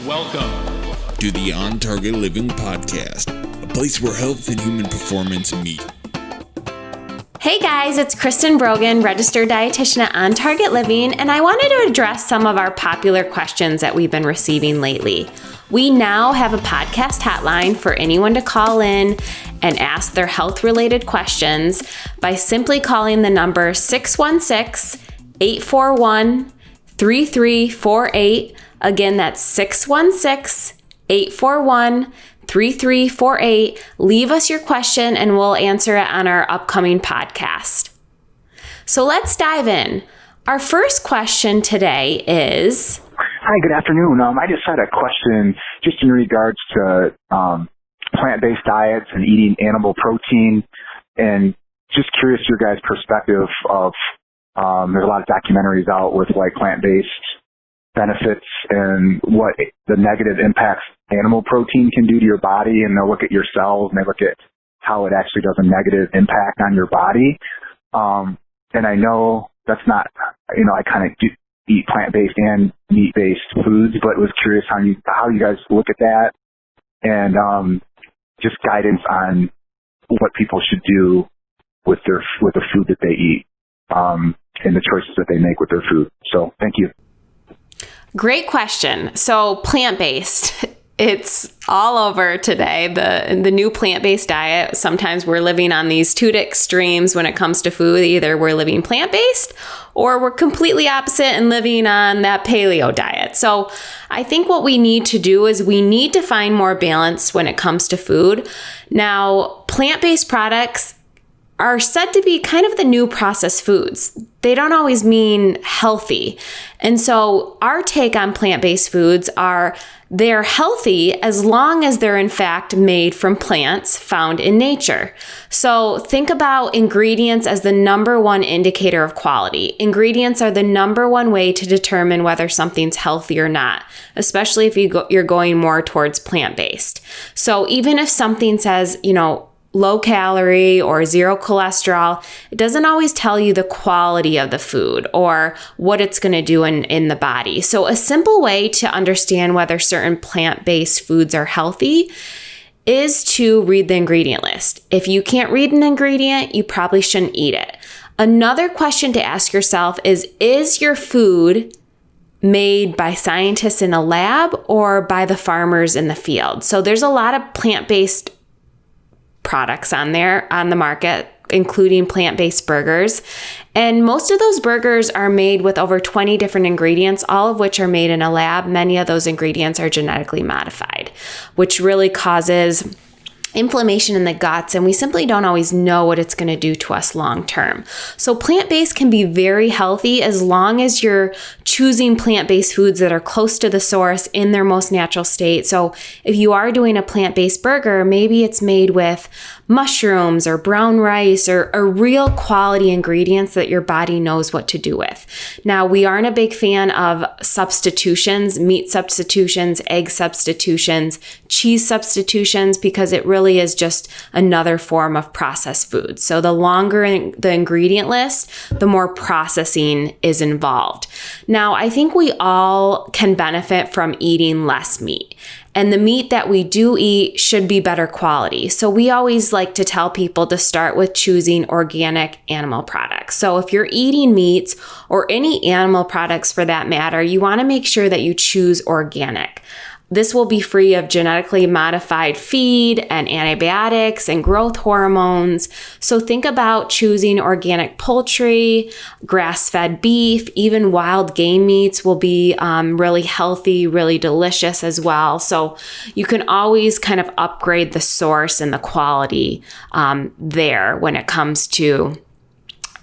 Welcome to the On Target Living Podcast, a place where health and human performance meet. Hey guys, it's Kristin Brogan, registered dietitian at On Target Living, and I wanted to address some of our popular questions that we've been receiving lately. We now have a podcast hotline for anyone to call in and ask their health-related questions by simply calling the number 616-841-3348. Again, that's 616-841-3348. Leave us your question and we'll answer it on our upcoming podcast. So let's dive in. Our first question today is... Hi, good afternoon. I just had a question just in regards to plant-based diets and eating animal protein, and just curious your guys' perspective of there's a lot of documentaries out with like plant-based benefits and what the negative impacts animal protein can do to your body, and they'll look at your cells and they look at how it actually does a negative impact on your body. And I know that's not, I kind of eat plant-based and meat-based foods, but was curious how you guys look at that, and just guidance on what people should do with the food that they eat, and the choices that they make with their food. So thank you. Great question. So plant-based, it's all over today, the new plant-based diet. Sometimes we're living on these two extremes when it comes to food. Either we're living plant-based or we're completely opposite and living on that paleo diet. So I think what we need to do is we need to find more balance when it comes to food. Now, plant-based products are said to be kind of the new processed foods. They don't always mean healthy. And so our take on plant-based foods are they're healthy as long as they're in fact made from plants found in nature. So think about ingredients as the number one indicator of quality. Ingredients are the number one way to determine whether something's healthy or not, especially if you're going more towards plant-based. So even if something says, low calorie or zero cholesterol, it doesn't always tell you the quality of the food or what it's going to do in the body. So a simple way to understand whether certain plant-based foods are healthy is to read the ingredient list. If you can't read an ingredient, you probably shouldn't eat it. Another question to ask yourself is your food made by scientists in a lab or by the farmers in the field? So there's a lot of plant-based products on the market, including plant-based burgers. And most of those burgers are made with over 20 different ingredients, all of which are made in a lab. Many of those ingredients are genetically modified, which really causes inflammation in the guts, and we simply don't always know what it's going to do to us long term. So plant-based can be very healthy as long as you're choosing plant-based foods that are close to the source in their most natural state. So if you are doing a plant-based burger, maybe it's made with mushrooms or brown rice or real quality ingredients that your body knows what to do with. Now, we aren't a big fan of substitutions, meat substitutions, egg substitutions, cheese substitutions, because it really is just another form of processed food. So the longer the ingredient list, the more processing is involved. Now, I think we all can benefit from eating less meat. And the meat that we do eat should be better quality. So we always like to tell people to start with choosing organic animal products. So if you're eating meats or any animal products for that matter, you want to make sure that you choose organic. This will be free of genetically modified feed and antibiotics and growth hormones. So think about choosing organic poultry, grass-fed beef, even wild game meats will be really healthy, really delicious as well. So you can always kind of upgrade the source and the quality there when it comes to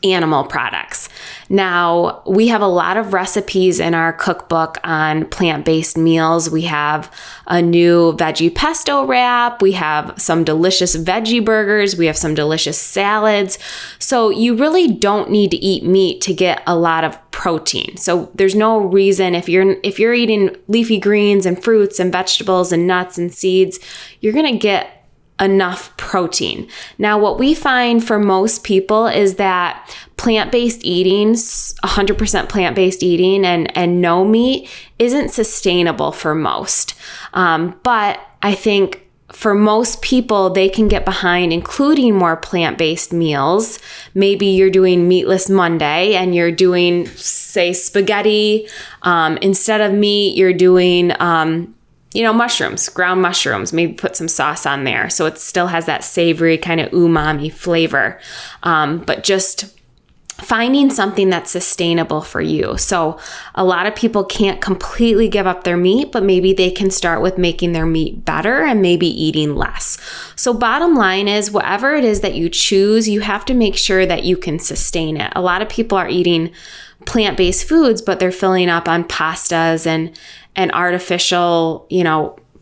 animal products. Now, we have a lot of recipes in our cookbook on plant-based meals. We have a new veggie pesto wrap. We have some delicious veggie burgers. We have some delicious salads. So you really don't need to eat meat to get a lot of protein. So there's no reason if you're eating leafy greens and fruits and vegetables and nuts and seeds, you're going to get enough protein. Now, what we find for most people is that plant-based eating, 100% plant-based eating and no meat isn't sustainable for most. But I think for most people, they can get behind including more plant-based meals. Maybe you're doing Meatless Monday and you're doing, say, spaghetti. Instead of meat, you're doing mushrooms, ground mushrooms, maybe put some sauce on there. So it still has that savory kind of umami flavor. But just finding something that's sustainable for you. So a lot of people can't completely give up their meat, but maybe they can start with making their meat better and maybe eating less. So bottom line is, whatever it is that you choose, you have to make sure that you can sustain it. A lot of people are eating plant-based foods, but they're filling up on pastas and artificial,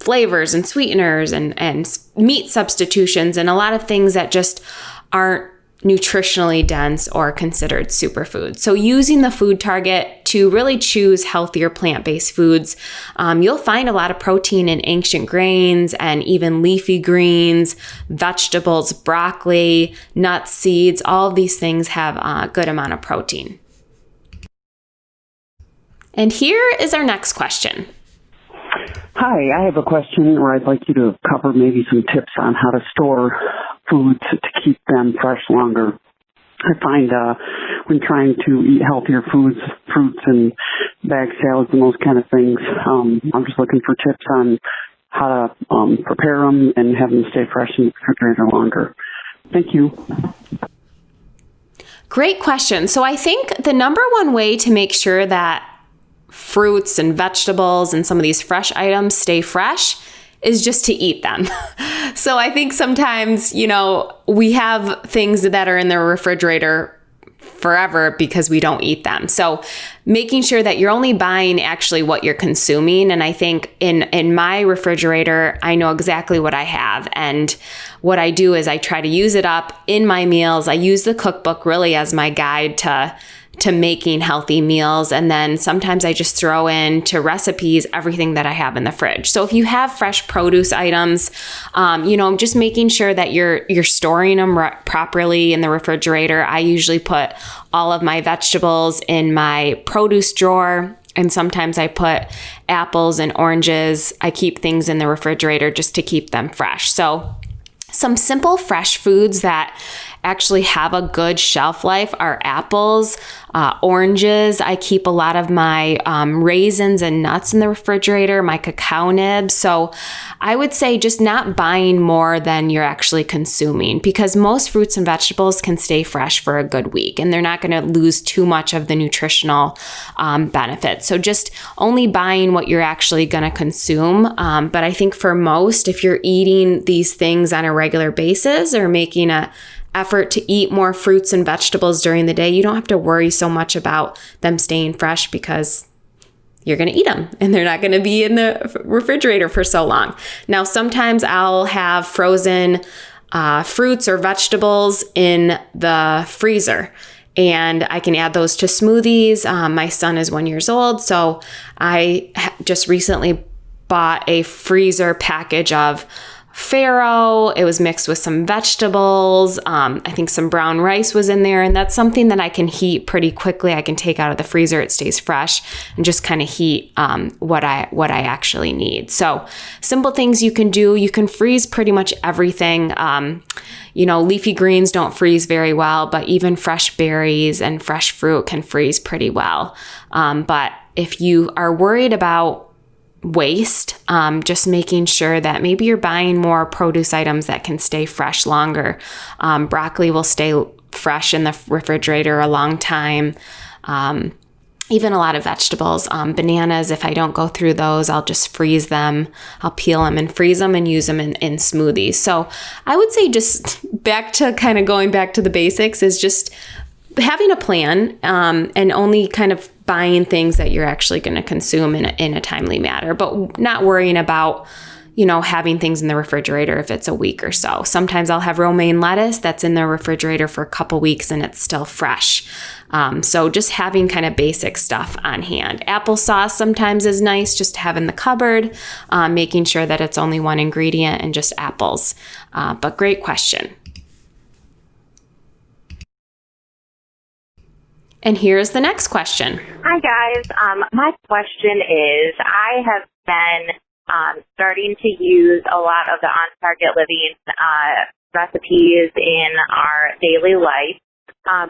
flavors and sweeteners and meat substitutions and a lot of things that just aren't nutritionally dense or considered superfoods. So using the food target to really choose healthier plant-based foods, you'll find a lot of protein in ancient grains and even leafy greens, vegetables, broccoli, nuts, seeds. All of these things have a good amount of protein. And here is our next question. Hi, I have a question where I'd like you to cover maybe some tips on how to store foods to keep them fresh longer. I find when trying to eat healthier foods, fruits and bag salads and those kind of things, I'm just looking for tips on how to prepare them and have them stay fresh in the refrigerator longer. Thank you. Great question. So I think the number one way to make sure that fruits and vegetables and some of these fresh items stay fresh is just to eat them. So I think sometimes, we have things that are in the refrigerator forever because we don't eat them. So making sure that you're only buying actually what you're consuming. And I think in my refrigerator, I know exactly what I have. And what I do is I try to use it up in my meals. I use the cookbook really as my guide to making healthy meals. And then sometimes I just throw into recipes everything that I have in the fridge. So if you have fresh produce items, just making sure that you're storing them properly in the refrigerator. I usually put all of my vegetables in my produce drawer. And sometimes I put apples and oranges. I keep things in the refrigerator just to keep them fresh. So some simple fresh foods that actually have a good shelf life are apples, oranges. I keep a lot of my raisins and nuts in the refrigerator, my cacao nibs. So I would say just not buying more than you're actually consuming, because most fruits and vegetables can stay fresh for a good week and they're not going to lose too much of the nutritional benefits. So just only buying what you're actually going to consume. But I think for most, if you're eating these things on a regular basis or making a effort to eat more fruits and vegetables during the day, you don't have to worry so much about them staying fresh because you're going to eat them and they're not going to be in the refrigerator for so long. Now, sometimes I'll have frozen fruits or vegetables in the freezer, and I can add those to smoothies. My son is 1 year old, so I just recently bought a freezer package of farro. It was mixed with some vegetables. I think some brown rice was in there, and that's something that I can heat pretty quickly. I can take out of the freezer. It stays fresh and just kind of heat what I actually need. So simple things you can do. You can freeze pretty much everything. Leafy greens don't freeze very well, but even fresh berries and fresh fruit can freeze pretty well. But if you are worried about waste, just making sure that maybe you're buying more produce items that can stay fresh longer. Broccoli will stay fresh in the refrigerator a long time. Even a lot of vegetables, bananas, if I don't go through those, I'll just freeze them. I'll peel them and freeze them and use them in smoothies. So I would say just going back to the basics is just having a plan and only kind of buying things that you're actually going to consume in a timely manner, but not worrying about, having things in the refrigerator if it's a week or so. Sometimes I'll have romaine lettuce that's in the refrigerator for a couple weeks and it's still fresh. So just having kind of basic stuff on hand. Applesauce sometimes is nice just to have in the cupboard, making sure that it's only one ingredient and just apples. But great question. And here's the next question. Hi, guys. My question is, I have been starting to use a lot of the On Target Living recipes in our daily life.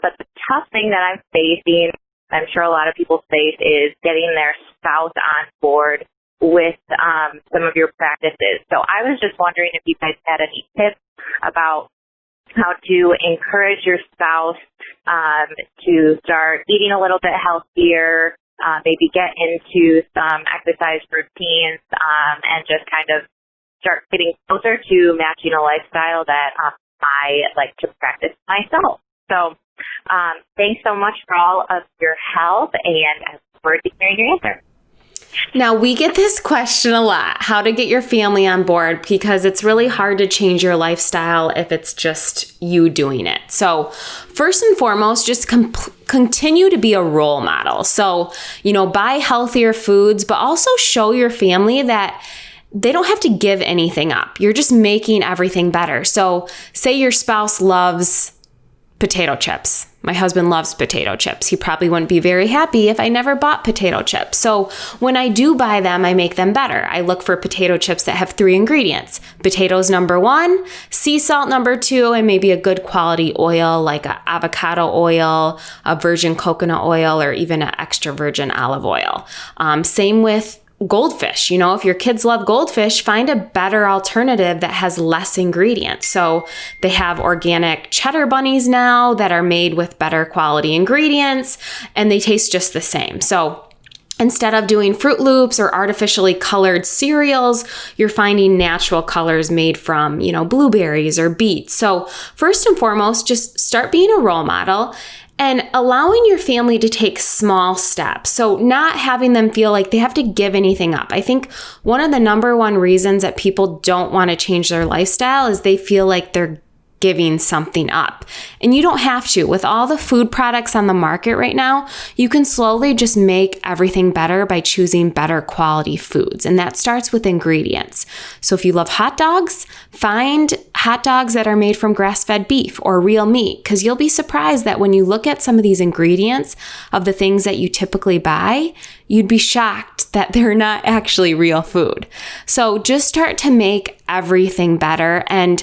But the tough thing that I'm facing, I'm sure a lot of people face, is getting their spouse on board with some of your practices. So I was just wondering if you guys had any tips about how to encourage your spouse to start eating a little bit healthier, maybe get into some exercise routines, and just kind of start getting closer to matching a lifestyle that I like to practice myself. So thanks so much for all of your help, and I look forward to hearing your answer. Now, we get this question a lot, how to get your family on board, because it's really hard to change your lifestyle if it's just you doing it. So first and foremost, just continue to be a role model. So, buy healthier foods, but also show your family that they don't have to give anything up. You're just making everything better. So say your spouse loves potato chips. My husband loves potato chips. He probably wouldn't be very happy if I never bought potato chips. So when I do buy them, I make them better. I look for potato chips that have 3 ingredients. Potatoes number 1, sea salt number 2, and maybe a good quality oil like a avocado oil, a virgin coconut oil, or even an extra virgin olive oil. Same with goldfish. If your kids love goldfish, find a better alternative that has less ingredients. So they have organic cheddar bunnies now that are made with better quality ingredients, and they taste just the same. So instead of doing Fruit Loops or artificially colored cereals, you're finding natural colors made from, blueberries or beets. So first and foremost, just start being a role model and allowing your family to take small steps. So not having them feel like they have to give anything up. I think one of the number one reasons that people don't want to change their lifestyle is they feel like they're giving something up. And you don't have to. With all the food products on the market right now, you can slowly just make everything better by choosing better quality foods. And that starts with ingredients. So if you love hot dogs, find hot dogs that are made from grass-fed beef or real meat, because you'll be surprised that when you look at some of these ingredients of the things that you typically buy, you'd be shocked that they're not actually real food. So just start to make everything better, and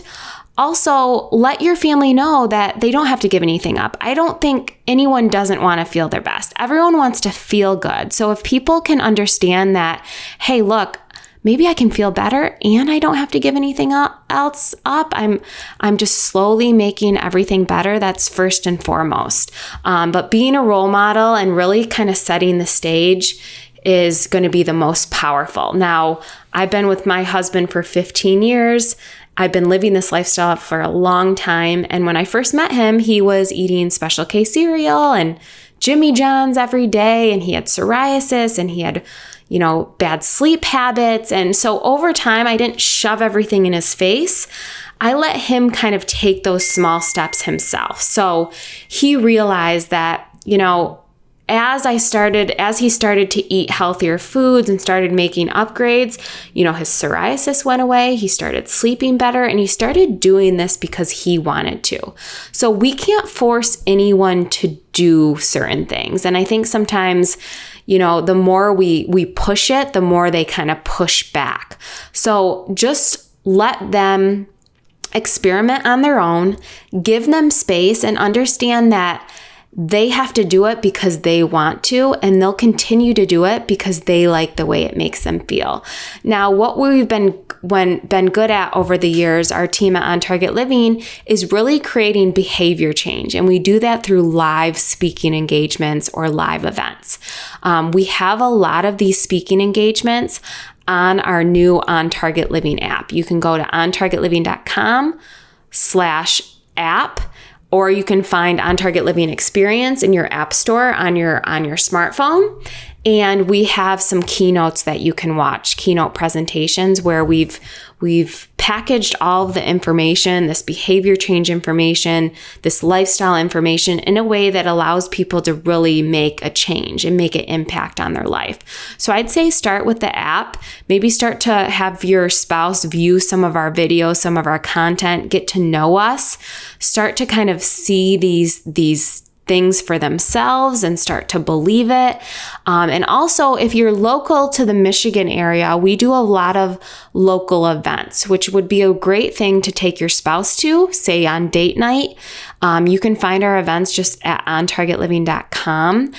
also let your family know that they don't have to give anything up. I don't think anyone doesn't want to feel their best. Everyone wants to feel good. So if people can understand that, hey, look, maybe I can feel better and I don't have to give anything else up. I'm just slowly making everything better. That's first and foremost. But being a role model and really kind of setting the stage is going to be the most powerful. Now, I've been with my husband for 15 years. I've been living this lifestyle for a long time. And when I first met him, he was eating Special K cereal and Jimmy John's every day. And he had psoriasis and he had, bad sleep habits. And so over time, I didn't shove everything in his face. I let him kind of take those small steps himself. So he realized that, as he started to eat healthier foods and started making upgrades, his psoriasis went away, he started sleeping better, and he started doing this because he wanted to. So we can't force anyone to do certain things. And I think sometimes, the more we push it, the more they kind of push back. So just let them experiment on their own, give them space, and understand that they have to do it because they want to, and they'll continue to do it because they like the way it makes them feel. Now, what we've been good at over the years, our team at On Target Living, is really creating behavior change. And we do that through live speaking engagements or live events. We have a lot of these speaking engagements on our new On Target Living app. You can go to ontargetliving.com/app. Or you can find On Target Living Experience in your app store on your smartphone. And we have some keynotes that you can watch, keynote presentations where we've packaged all of the information, this behavior change information, this lifestyle information in a way that allows people to really make a change and make an impact on their life. So I'd say start with the app, maybe start to have your spouse view some of our videos, some of our content, get to know us, start to kind of see these things for themselves and start to believe it. And also, if you're local to the Michigan area, we do a lot of local events, which would be a great thing to take your spouse to, say on date night. You can find our events just at ontargetliving.com.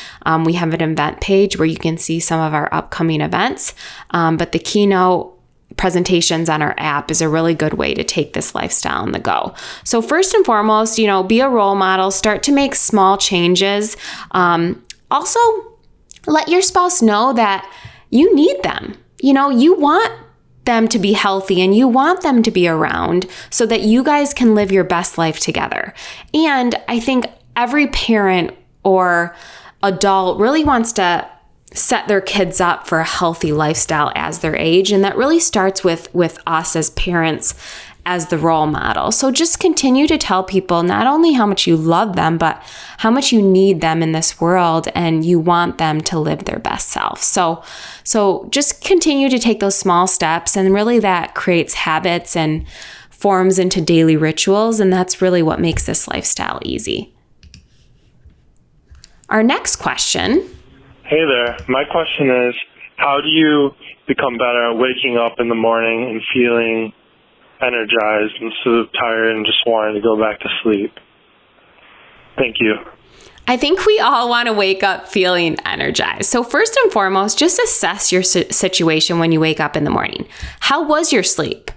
We have an event page where you can see some of our upcoming events. But the keynote presentations on our app is a really good way to take this lifestyle on the go. So first and foremost, be a role model, start to make small changes. Also, let your spouse know that you need them. You want them to be healthy and you want them to be around so that you guys can live your best life together. And I think every parent or adult really wants to set their kids up for a healthy lifestyle as their age. And that really starts with us as parents as the role model. So just continue to tell people not only how much you love them, but how much you need them in this world and you want them to live their best self. So just continue to take those small steps, and really that creates habits and forms into daily rituals. And that's really what makes this lifestyle easy. Our next question. Hey there. My question is, how do you become better at waking up in the morning and feeling energized instead of tired and just wanting to go back to sleep? Thank you. I think we all want to wake up feeling energized. So first and foremost, just assess your situation when you wake up in the morning. How was your sleep?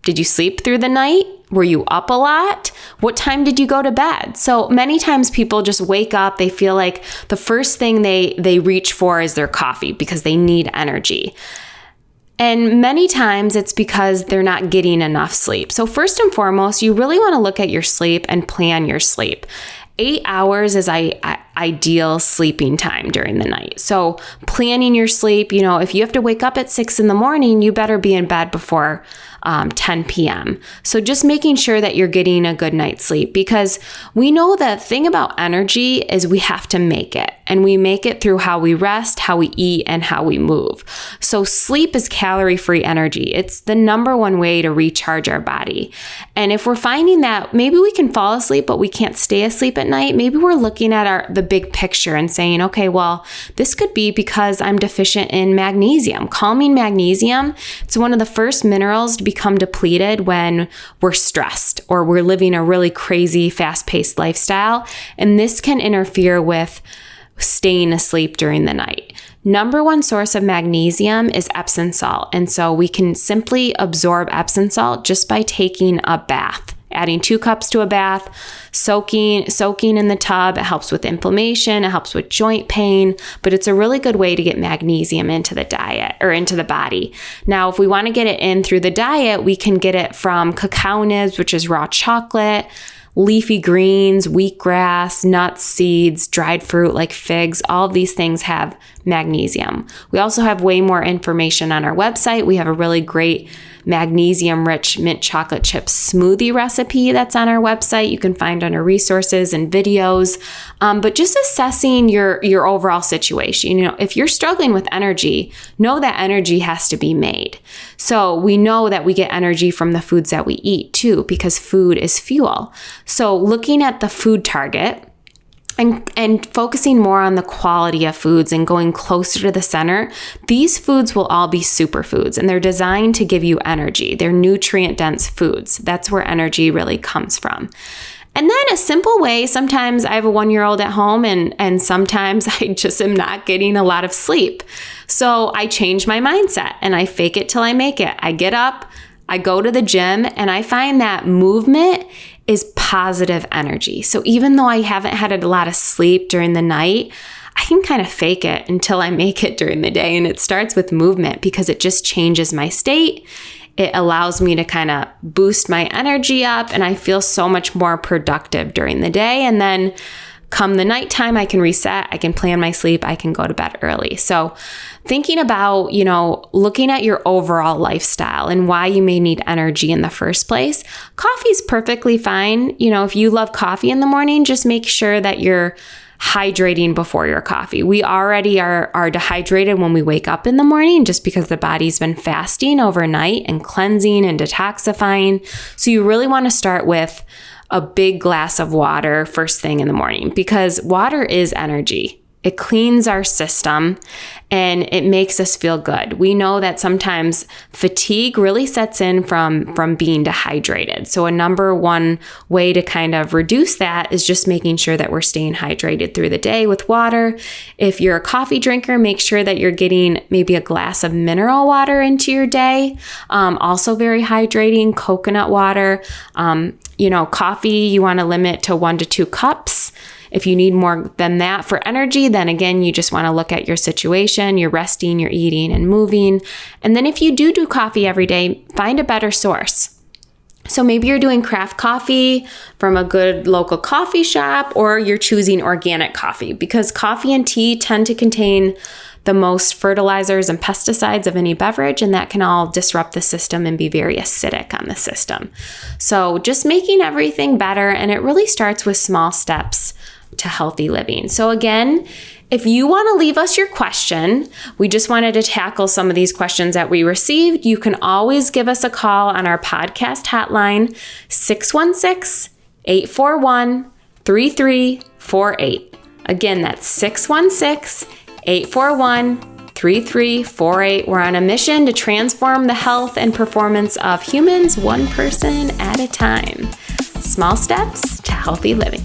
Did you sleep through the night? Were you up a lot? What time did you go to bed? So many times people just wake up, they feel like the first thing they reach for is their coffee because they need energy. And many times it's because they're not getting enough sleep. So first and foremost, you really want to look at your sleep and plan your sleep. 8 hours is ideal sleeping time during the night. So planning your sleep, if you have to wake up at 6 a.m, you better be in bed before 10 p.m. So just making sure that you're getting a good night's sleep, because we know the thing about energy is we have to make it, and we make it through how we rest, how we eat, and how we move. So sleep is calorie-free energy. It's the number one way to recharge our body. And if we're finding that maybe we can fall asleep, but we can't stay asleep at night, maybe we're looking at the big picture and saying, okay, well, this could be because I'm deficient in magnesium. Calming magnesium, it's one of the first minerals to become depleted when we're stressed or we're living a really crazy, fast-paced lifestyle. And this can interfere with staying asleep during the night. Number one source of magnesium is Epsom salt. And so we can simply absorb Epsom salt just by taking a bath. Adding 2 cups to a bath, soaking in the tub. It helps with inflammation. It helps with joint pain, but it's a really good way to get magnesium into the diet or into the body. Now, if we want to get it in through the diet, we can get it from cacao nibs, which is raw chocolate, leafy greens, wheatgrass, nuts, seeds, dried fruit like figs. All of these things have magnesium. We also have way more information on our website. We have a really great magnesium-rich mint chocolate chip smoothie recipe that's on our website. You can find under resources and videos. But just assessing your overall situation. If you're struggling with energy, know that energy has to be made. So we know that we get energy from the foods that we eat too, because food is fuel. So looking at the food target, and focusing more on the quality of foods and going closer to the center, these foods will all be superfoods, and they're designed to give you energy. They're nutrient-dense foods. That's where energy really comes from. And then a simple way, sometimes I have a 1-year-old at home and sometimes I just am not getting a lot of sleep. So I change my mindset and I fake it till I make it. I get up, I go to the gym, and I find that movement is positive energy. So even though I haven't had a lot of sleep during the night, I can kind of fake it until I make it during the day. And it starts with movement because it just changes my state. It allows me to kind of boost my energy up, and I feel so much more productive during the day. And then come the nighttime, I can reset, I can plan my sleep, I can go to bed early. So thinking about, looking at your overall lifestyle and why you may need energy in the first place. Coffee's perfectly fine. If you love coffee in the morning, just make sure that you're hydrating before your coffee. We already are dehydrated when we wake up in the morning just because the body's been fasting overnight and cleansing and detoxifying. So you really want to start with a big glass of water first thing in the morning, because water is energy. It cleans our system and it makes us feel good. We know that sometimes fatigue really sets in from being dehydrated. So a number one way to kind of reduce that is just making sure that we're staying hydrated through the day with water. If you're a coffee drinker, make sure that you're getting maybe a glass of mineral water into your day. Also very hydrating, coconut water. Coffee, you want to limit to 1 to 2 cups. If you need more than that for energy, then again, you just want to look at your situation. You're resting, you're eating and moving. And then if you do coffee every day, find a better source. So maybe you're doing craft coffee from a good local coffee shop, or you're choosing organic coffee, because coffee and tea tend to contain the most fertilizers and pesticides of any beverage, and that can all disrupt the system and be very acidic on the system. So just making everything better, and it really starts with small steps to healthy living. So again, if you want to leave us your question, we just wanted to tackle some of these questions that we received. You can always give us a call on our podcast hotline, 616-841-3348. Again, that's 616-841-3348. We're on a mission to transform the health and performance of humans one person at a time. Small steps to healthy living.